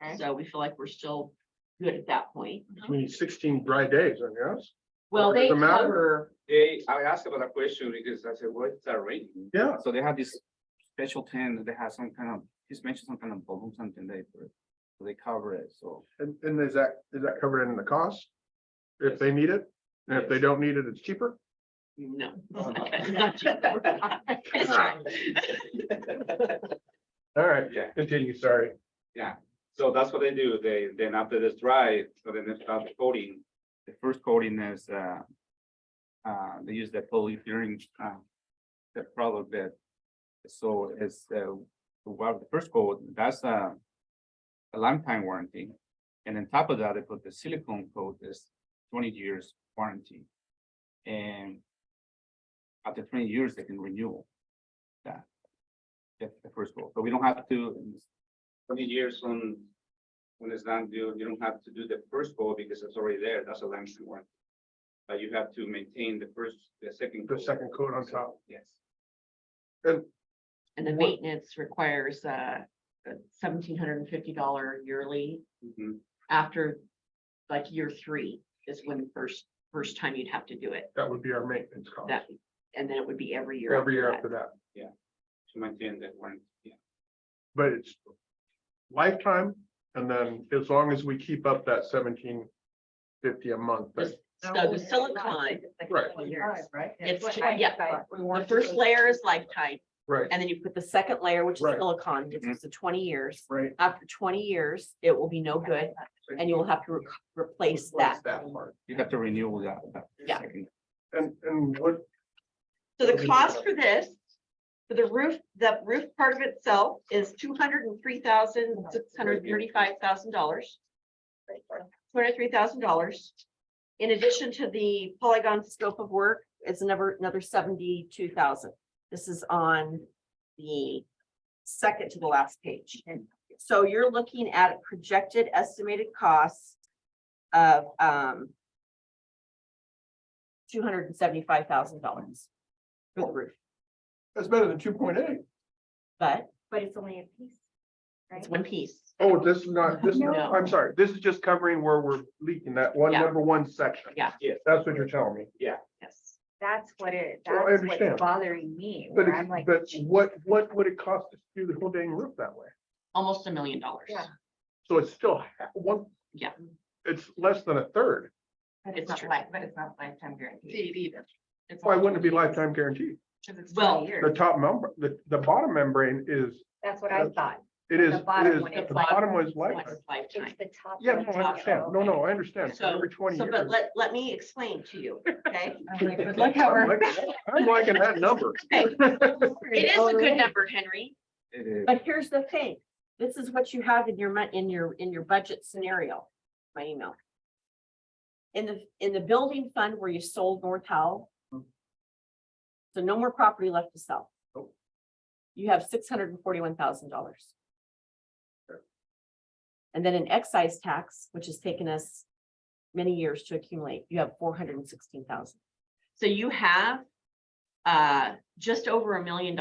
Okay. So we feel like we're still good at that point. We need 16 dry days, I guess. Well, they Doesn't matter. cover, I asked about that question because I said, what's that raining? Yeah. So they have this special tent, they have some kind of, just mentioned some kind of balloon, something so they cover it, so. And is that covered in the cost? If they need it? And if they don't need it, it's cheaper? no. All right, Yeah. continue, sorry. Yeah, so that's what they do. Then after this dry, so then they start the coating. The first coating is, they use the polyurethane, the product that. So it's, the first coat, that's a lifetime warranty. And on top of that, they put the silicone coat is 20 years warranty. And after 20 years, they can renew that. The first coat, so we don't have to, 20 years when it's done, you don't have to do the first coat because it's already there, that's a lifetime warranty. But you have to maintain the second. The second coat on top. Yes. And the maintenance requires a $1,750 yearly Mhm. after like year 3 is when the first time you'd have to do it. That would be our maintenance cost. That, and then it would be every year. Every year after after that. To maintain that warranty, yeah. But it's lifetime, and then as long as we keep up that 1750 a month. that. So the silicone, Right. Right? It's, That's what yeah, the first layer is lifetime, Right, and then you put the second layer, which is Right. silicone, which is the 20 years. right. After 20 years, it will be no good, and you will have to replace that. part. You have to renew that. Yeah. second. And what, So the cost for this, for the roof part of itself is $203,635,000. $203,000. In addition to the polygon scope of work, it's another 72,000. This is on the second to the last page. So you're looking at a projected estimated costs of $275,000 for the roof, that's better than 2.8. but But it's only a piece. It's one piece. Oh, this is not, this, No. I'm sorry, this is just covering where we're leaking that one, Yeah. number one section. Yeah. Yes. That's what you're telling me. Yes. That's what it, Well, I that's understand. what's bothering me, But, where I'm like. but what would it cost us to do the whole dang roof that way? Almost $1 million. Yeah. So it's still one. Yeah. It's less than a third. But It's it's not true. but it's not lifetime guaranteed. It's Why not wouldn't it be 20 years, lifetime guaranteed? 'cause it's Well, 20 The years. top member, the bottom membrane is, That's what I thought. it is, The it bottom is, one is the bottom was One lifetime. is lifetime. the top. Yeah, no, I understand. No, no, I understand. So, Every 20 so, but years. let me explain to you, okay? I'm like, but look how I'm we're. liking that number. It is a good number, Henry, It is. but here's the thing. This is what you have in your in your budget scenario, my email. In the building fund where you sold North Howell. So no more property left to sell. Nope. You have $641,000. And then in excise tax, which has taken us many years to accumulate, you have 416,000. So you have just over $1 million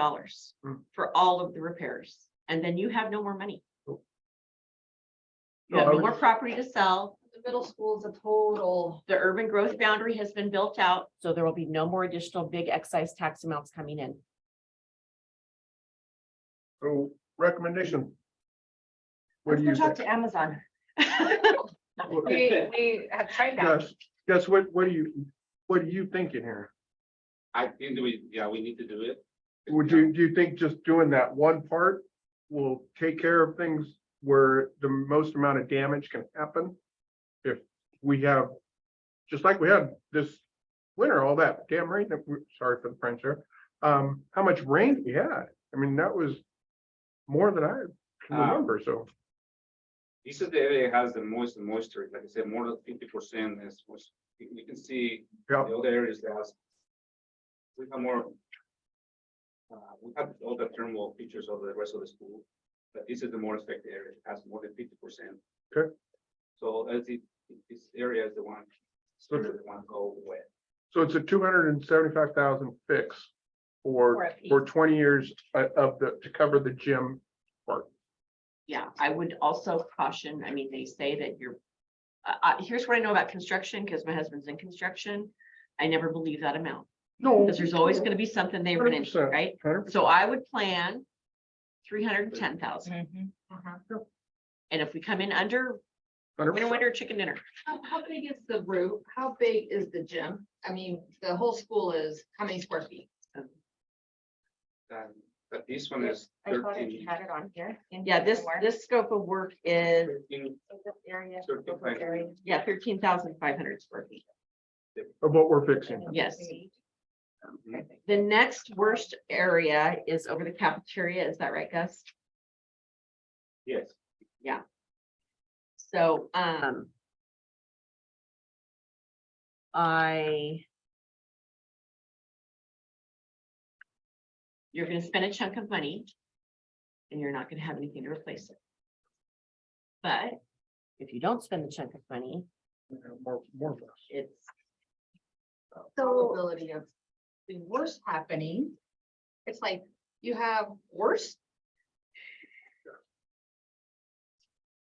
for all of the repairs, and then you have no more money. Nope. You No, have I no more was- property to sell. The middle school is a total. The urban growth boundary has been built out, so there will be no more additional big excise tax amounts coming in. So recommendation. What do Let's you go talk think? to Amazon. We have tried that. Guess what are you thinking here? I think we need to do it. Do you think just doing that one part will take care of things where the most amount of damage can happen? If we have, just like we had this winter, all that damn rain, sorry for the French there. How much rain we had? I mean, that was more than I can remember, so. This is the area that has the most moisture, like I said, more than 50% is moisture. You can see Yeah. the other areas that has. We have more. We have all the thermal features of the rest of the school, but this is the more affected area, it has more than 50%. Okay. So as this area is the one, So the one go wet. So it's a 275,000 fix For for, a piece. 20 years to cover the gym part. Yeah, I would also caution, I mean, they say that you're, here's what I know about construction, because my husband's in construction. I never believe that amount, No. because there's always gonna be something they run into, 100%, right? 100%. So I would plan 310,000, Mm-hmm. and if we come in under, winner, chicken dinner. How big is the roof? How big is the gym? I mean, the whole school is how many square feet? But this one is I thought 13. you had it on here. in Yeah, here somewhere. this scope of work is, 13. This area, Sure, this fine. area. yeah, 13,500 square feet. Of what we're fixing. Yes. Mhm. The next worst area is over the cafeteria, is that right, Gus? Yes. So, you're gonna spend a chunk of money and you're not gonna have anything to replace it. But if you don't spend the chunk of money, More or less. it's, Probability of the worst happening. It's like you have worse.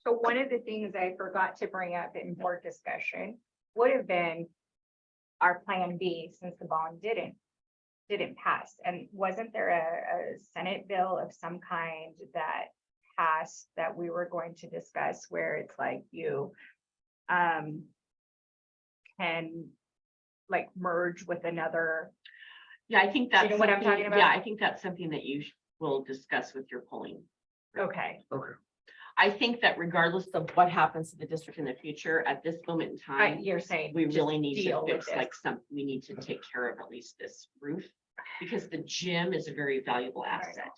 So one of the things I forgot to bring up in board discussion would have been our plan B, since the bond didn't pass. And wasn't there a Senate bill of some kind that passed that we were going to discuss, where it's like you can like merge with another? yeah, I think that's. know what I'm something- talking about? Yeah, I think that's something that you will discuss with your polling. Okay, I think that regardless of what happens to the district in the future, at this moment in time, you're saying. we just really need to deal with fix this. like we need to take care of at least this roof. Because the gym is a very valuable asset.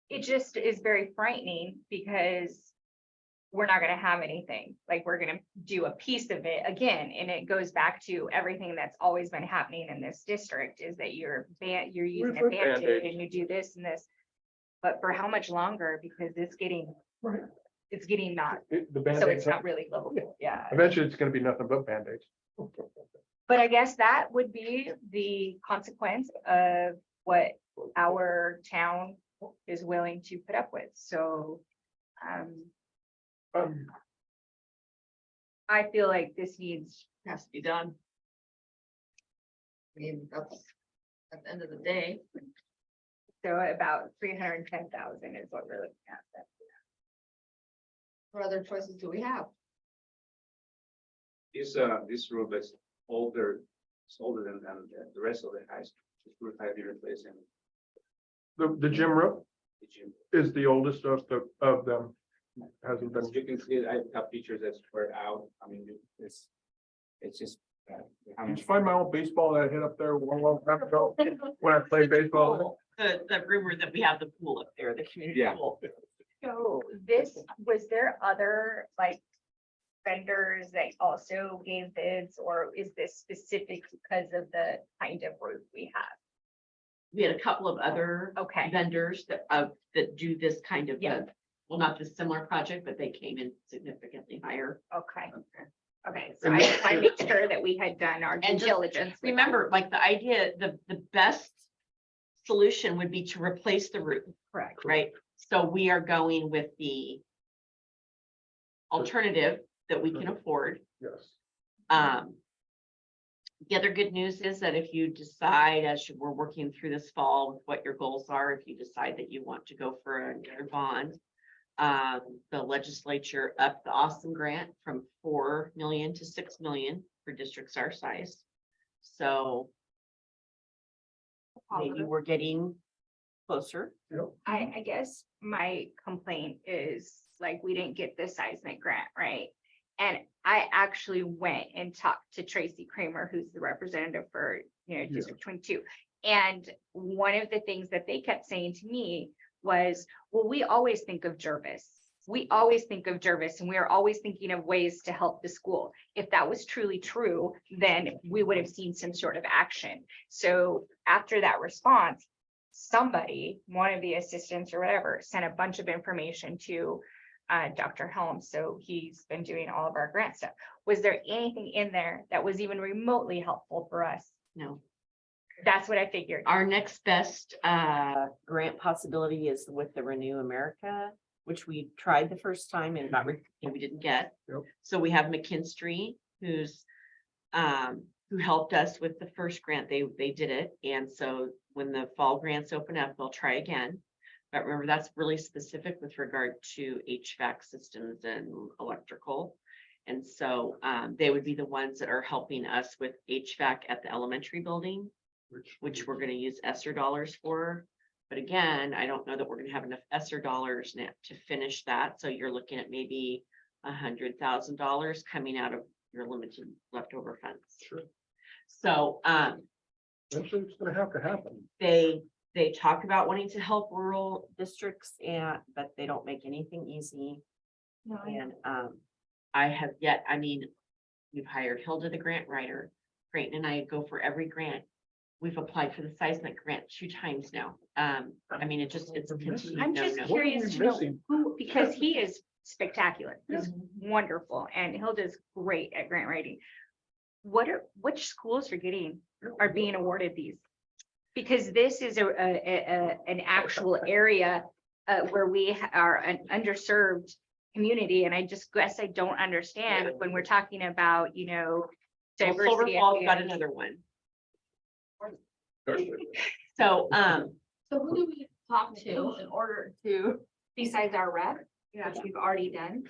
It just is very frightening because we're not gonna have anything, like, we're gonna do a piece of it again, and it goes back to everything that's always been happening in this district, is that you're using a With Band-Aid Band-Aids. and you do this and this. But for how much longer? Because it's getting not, The so Band-Aids, it's not really livable, yeah. eventually it's gonna be nothing but Band-Aids. But I guess that would be the consequence of what our town is willing to put up with. So I feel like this has to be done. I mean, that's at the end of the day. So about 310,000 is what we're looking at. What other choices do we have? This roof is older, it's older than the rest of the high school. This roof had to be replaced in The gym roof the gym. is the oldest of them. Hasn't As been, you can see, I have pictures that's squared out. I mean, it's just. did you find my old baseball that I hit up there a long time ago when I played baseball? The rumor that we have the pool up there, the community Yeah. pool. So was there other like vendors that also gave bids, or is this specific because of the kind of roof we have? We had a couple of other Okay. vendors that do this kind of, Yeah. well, not this similar project, but they came in significantly higher. Okay. Okay, so I just want to make sure that we had done our due And just diligence. with that. Remember, like the idea, the best solution would be to replace the roof, Correct. right? So we are going with the alternative that we can afford. Yes. The other good news is that if you decide, as we're working through this fall, with what your goals are, if you decide that you want to go for another bond, the legislature upped the Austin grant from 4 million to 6 million for districts our size. So maybe we're getting closer. I guess my complaint is like, we didn't get the seismic grant, right? And I actually went and talked to Tracy Kramer, who's the representative for, District 22. And one of the things that they kept saying to me was, well, we always think of Jervis. We always think of Jervis, and we are always thinking of ways to help the school. If that was truly true, then we would have seen some sort of action. So after that response, somebody, one of the assistants or whatever, sent a bunch of information to Dr. Helms. So he's been doing all of our grant stuff. Was there anything in there that was even remotely helpful for us? No. That's what I figured. Our next best grant possibility is with the Renew America, which we tried the first time and we didn't get. Yep. So we have McKinstry, who's who helped us with the first grant. They did it. And so when the fall grants open up, they'll try again. But remember, that's really specific with regard to HVAC systems and electrical. And so they would be the ones that are helping us with HVAC at the elementary building, which we're going to use ESSER dollars for. But again, I don't know that we're going to have enough ESSER dollars now to finish that. So you're looking at maybe $100,000 coming out of your limited leftover funds. Sure. So Eventually it's gonna have to happen. they talk about wanting to help rural districts, but they don't make anything easy. No, And I have yet, I mean, we've hired Hilda, the grant writer. Creighton and I go for every grant. We've applied for the seismic grant 2 times now. I mean, it's a continued I'm no, just no. What are we curious to know missing? who, because he is spectacular. He's wonderful, and Hilda's great at grant writing. Which schools are being awarded these? Because this is an actual area where we are an underserved community, and I just guess I don't understand when we're talking about, Well, Silver diversity. Falls got another one. So, So who do we talk to in order to, besides our rep, which we've already done?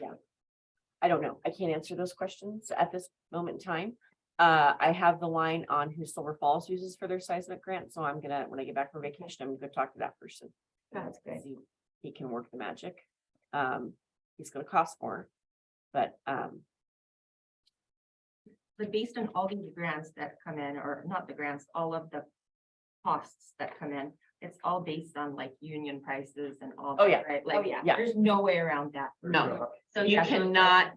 I don't know. I can't answer those questions at this moment in time. I have the line on who Silver Falls uses for their seismic grant, so when I get back from vacation, I'm gonna talk to that person. That's good. See if he can work the magic. He's gonna cost more, but based on all these grants that come in, or not the grants, all of the costs that come in, it's all based on like union prices and all. Oh, that, yeah. Right, Oh, like, yeah. there's no way around that. no, So you yeah, so it's cannot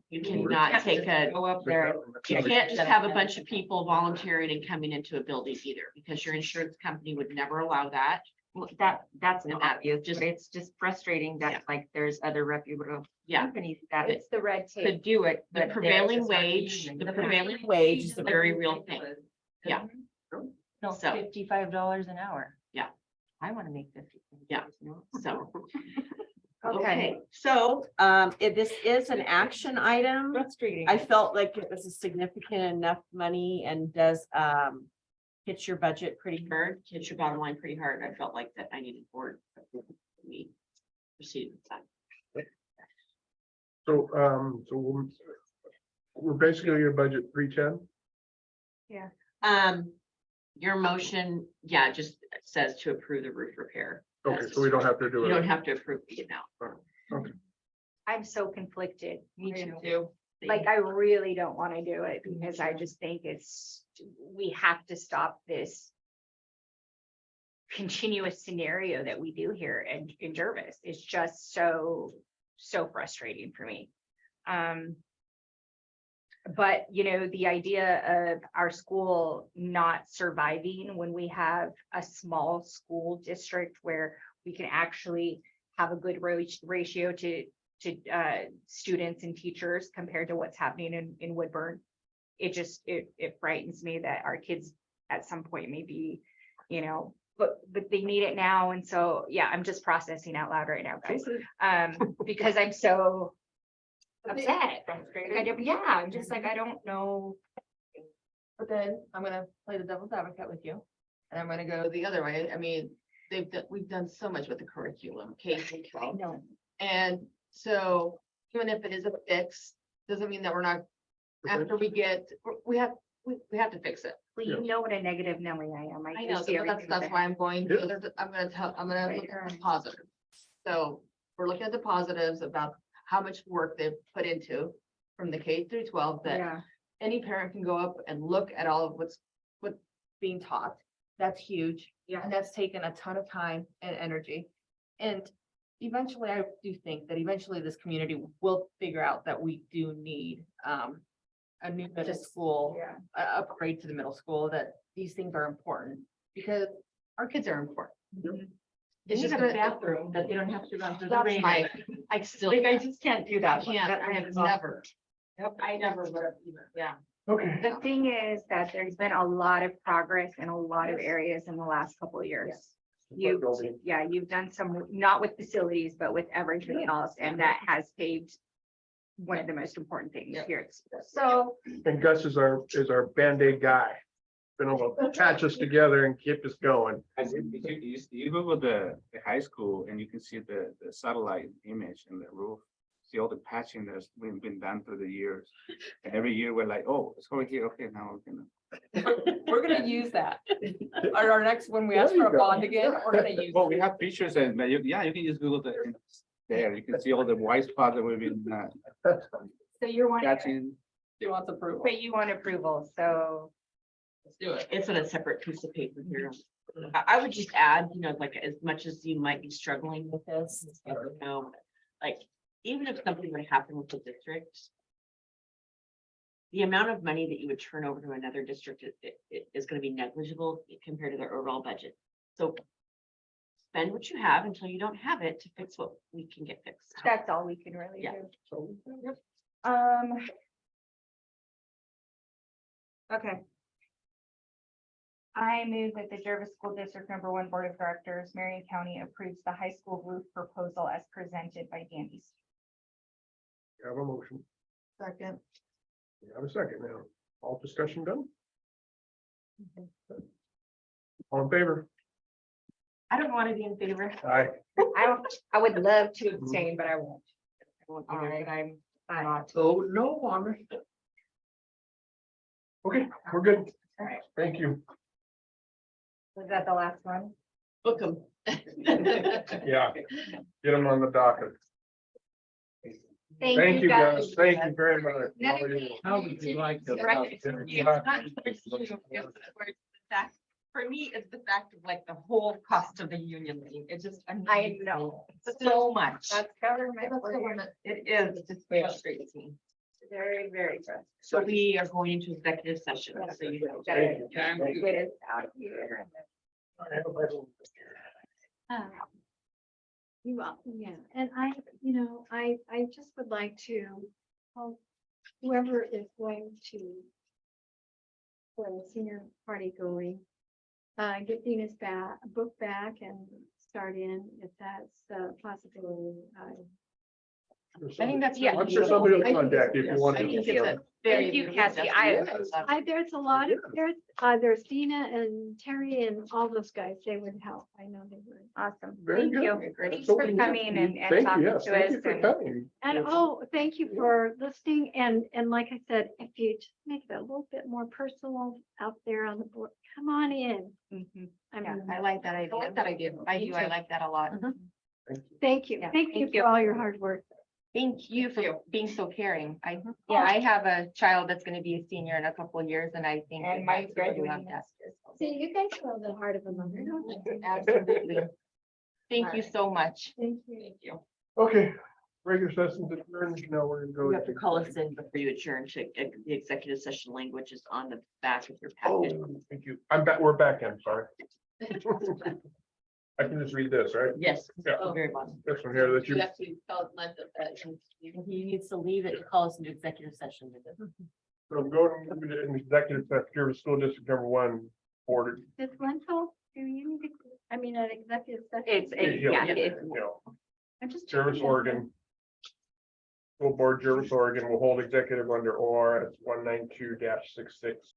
have to take just Go up there. you can't just have a bunch of people volunteering and coming into a building either, because your insurance company would never allow that. Well, that's And not that obvious, just- but it's just frustrating Yeah. that like there's other reputable Yeah. companies that It's the red tape. could do it. The but they're prevailing just not wage, using the it. prevailing wage is a very real thing. Yeah. No, So- $55 an hour. I want to make 50. Yeah. you know? So. Okay. Okay, so, if this is an action item, Frustrating. I felt like it was a significant enough money and does, hit your budget pretty hard, hit your bottom line pretty hard. I felt like that I needed board. We proceed with that. So, we're basically your budget 310. Your motion, yeah, just says to approve the roof repair. Okay, so we don't have to do You don't it. have to approve the amount. I'm so conflicted. Me I too. know. Like, I really don't want to do it because I just think we have to stop this continuous scenario that we do here in Jervis. It's just so frustrating for me. But, the idea of our school not surviving when we have a small school district where we can actually have a good ratio to students and teachers compared to what's happening in Woodburn. It frightens me that our kids at some point may be, but they need it now. And so, yeah, I'm just processing out loud right now, guys. Because I'm so upset. Yeah, I'm just like, I don't know. But then I'm gonna play the devil's advocate with you. And I'm gonna go the other way. I mean, we've done so much with the curriculum, K through 12. No. And so even if it is a fix, doesn't mean that we're not, after we have to fix it. Well, you know what a negative Nelly I am. I do know, see but everything that's that- why I'm going, Yeah. I'm gonna look at the positive. So we're looking at the positives about how much work they've put into from the K through 12 that Yeah. any parent can go up and look at all of what's being taught. That's huge. Yeah. And that's taken a ton of time and energy. And eventually, I do think that eventually this community will figure out that we do need a new middle school, Yeah. upgrade to the middle school, that these things are important because our kids are important. They It's need just a that- bathroom that they don't have to run through the That's rain. my, I still, Like, I just can't do I that. can't, I have never. I never would have either. Yeah. Okay. The thing is that there's been a lot of progress in a lot of areas in the last couple of years. You've done some, not with facilities, but with everything else, and that has paved one of the most important things here. So, And Gus is our Band-Aid guy. Been able to patch us together and keep us going. You go with the high school and you can see the satellite image and the roof. See all the patching that's been done through the years. And every year we're like, oh, it's over here. Okay, now we're gonna. we're gonna use that. Our next, when we ask for a bond again, we're gonna use. Well, we have pictures and yeah, you can just Google the there. You can see all the white spots that we've been so you're wanting, catching. She wants approval. but you want approval, so. Let's do it. It's on a separate piece of paper here. I would just add, like, as much as you might be struggling with this, like, even if something would happen with the district, the amount of money that you would turn over to another district is going to be negligible compared to their overall budget. So spend what you have until you don't have it to fix what we can get fixed. That's all we can really Yeah. do. Okay. I move that the Jervis School District #1 Board of Directors, Marion County approves the high school roof proposal as presented by Danny. You have a motion. Second. You have a second now. All discussion done? All in favor? I don't want to be in favor. Aye. I would love to abstain, but I won't. I won't either, but I'm Not. So no on it. Okay, we're good. All right. Thank you. Was that the last one? Book them. Yeah. Get them on the docket. Thank Thank you, guys. guys. Thank you very much. Another How are you? meeting. How would you like to? For me, it's the fact of like the whole cost of the union thing. It's just. I know. So much. That's government. It is, it just frustrates me. Very, very good. So we are going into executive session, so you know. Thank you. Get us out of here. You are, yeah, and I just would like to, whoever is going to, for the senior party going, get Dina's book back and start in, if that's a possibility. I think that's, yeah. I'm sure somebody will I think contact you if you it's- want I to. think it's a very. Thank you, beautiful Cassie. gesture. There's a lot, there's Dina and Terry and all those guys, they would help, I know they would. Awesome. Very Thank good. you. Great. Thanks for coming and Thank you, talking yes, to thank us. you for and- coming. And oh, thank you for listening, and like I said, if you just make it a little bit more personal out there on the board, come on in. Mhm. I Yeah, mean, I like that idea. I like that idea. I do, I like that a lot. Thank you. thank you, thank you for all your hard work. Thank you for you. being so caring. Yeah. I have a child that's gonna be a senior in a couple of years and I think. And that my that's really graduating loved. next year. See, you guys know the heart of a mother, don't you? Absolutely. Thank you so much. Thank you. Thank you. Okay, regular sessions adjourned. Now we're gonna go. You have to call us in before you adjourn to, the executive session language is on the back of your Oh, packet. thank you. I'm back, we're back in, sorry. I can just read this, right? Yes, Yeah. at the very bottom. This one here that you, You have to tell Lynn that. He needs to leave it to call us into executive session. so I'm going to an executive session, school district number 1 board. Ms. Lentil, do you need to, I mean, an executive session? It's, you yeah, know, I'm just. Jervis, checking. Oregon. School board, Jervis, Oregon will hold executive under ORS 192-66